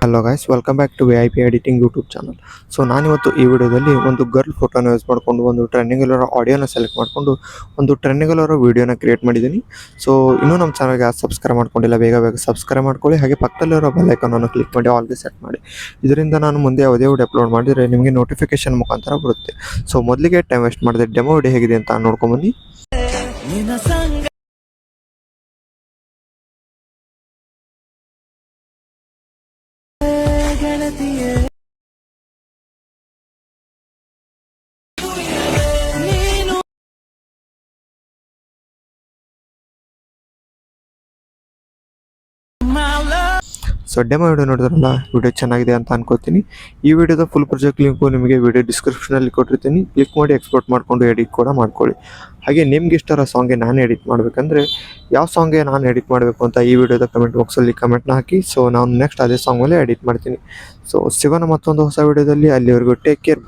Hello guys, welcome back to VIP editing YouTube channel. So ನಾನಿವತ್ತು ಈ ವಿಡಿಯೋದಲ್ಲಿ ಒಂದು ಗರ್ಲ್ ಫೋಟೋನ ಯೂಸ್ ಮಾಡಿಕೊಂಡು ಒಂದು ಟ್ರೆಂಡಿಂಗ್ ಅಲ್ಲಿರೋ ಆಡಿಯೋನ ಸೆಲೆಕ್ಟ್ ಮಾಡಿಕೊಂಡು ಒಂದು ಟ್ರೆಂಡಿಂಗ್ ಅಲ್ಲಿರೋ ವಿಡಿಯೋನ ಕ್ರಿಯೇಟ್ ಮಾಡಿದ್ದೀನಿ. ಸೊ ಇನ್ನೂ ನಮ್ಮ ಚಾನಲ್ಗೆ ಯಾರು ಸಬ್ಸ್ಕ್ರೈಬ್ ಮಾಡ್ಕೊಂಡಿಲ್ಲ, ಬೇಗ ಸಬ್ಸ್ಕ್ರೈಬ್ ಮಾಡ್ಕೊಳ್ಳಿ. ಹಾಗೆ ಪಕ್ಕದಲ್ಲಿರೋ ಬೆಲ್ ಐಕಾನನ್ನು ಕ್ಲಿಕ್ ಮಾಡಿ ಆಲ್ಗೆ ಸೆಟ್ ಮಾಡಿ. ಇದರಿಂದ ನಾನು ಮುಂದೆ ಯಾವುದೇ ವಿಡಿಯೋ ಅಪ್ಲೋಡ್ ಮಾಡಿದರೆ ನಿಮಗೆ ನೋಟಿಫಿಕೇಶನ್ ಮುಖಾಂತರ ಬರುತ್ತೆ. ಸೊ ಮೊದಲಿಗೆ ಟೈಮ್ ವೇಸ್ಟ್ ಮಾಡಿದೆ, ಡೆಮೋ ವಿಡಿಯೋ ಹೇಗಿದೆ ಅಂತ ನೋಡ್ಕೊಂಬನ್ನಿ. ಸೊ ಡೆಮೋ ವಿಡಿಯೋ ನೋಡಿದ್ರಲ್ಲ, ವಿಡಿಯೋ ಚೆನ್ನಾಗಿದೆ ಅಂತ ಅನ್ಕೋತೀನಿ. ಈ ವಿಡಿಯೋದ ಫುಲ್ ಪ್ರಾಜೆಕ್ಟ್ ಲಿಂಕು ನಿಮಗೆ ವಿಡಿಯೋ ಡಿಸ್ಕ್ರಿಪ್ಷನಲ್ಲಿ ಕೊಟ್ಟಿರ್ತೀನಿ. ಕ್ಲಿಕ್ ಮಾಡಿ ಎಕ್ಸ್ಪೋರ್ಟ್ ಮಾಡ್ಕೊಂಡು ಎಡಿಟ್ ಕೂಡ ಮಾಡ್ಕೊಳ್ಳಿ. ಹಾಗೆ ನಿಮ್ಗೆ ಇಷ್ಟರ ಸಾಂಗ್ಗೆ ನಾನು ಎಡಿಟ್ ಮಾಡಬೇಕಂದ್ರೆ ಯಾವ ಸಾಂಗ್ಗೆ ನಾನು ಎಡಿಟ್ ಮಾಡಬೇಕು ಅಂತ ಈ ವಿಡಿಯೋದ ಕಮೆಂಟ್ ಬಾಕ್ಸಲ್ಲಿ ಕಮೆಂಟ್ನ ಹಾಕಿ. ಸೊ ನಾನು ನೆಕ್ಸ್ಟ್ ಅದೇ ಸಾಂಗ್ ಮೇಲೆ ಎಡಿಟ್ ಮಾಡ್ತೀನಿ. ಸೊ ಸಿಗೋಣ ಮತ್ತೊಂದು ಹೊಸ ವಿಡಿಯೋದಲ್ಲಿ. ಅಲ್ಲಿವರೆಗೂ ಟೇಕ್ ಕೇರ್.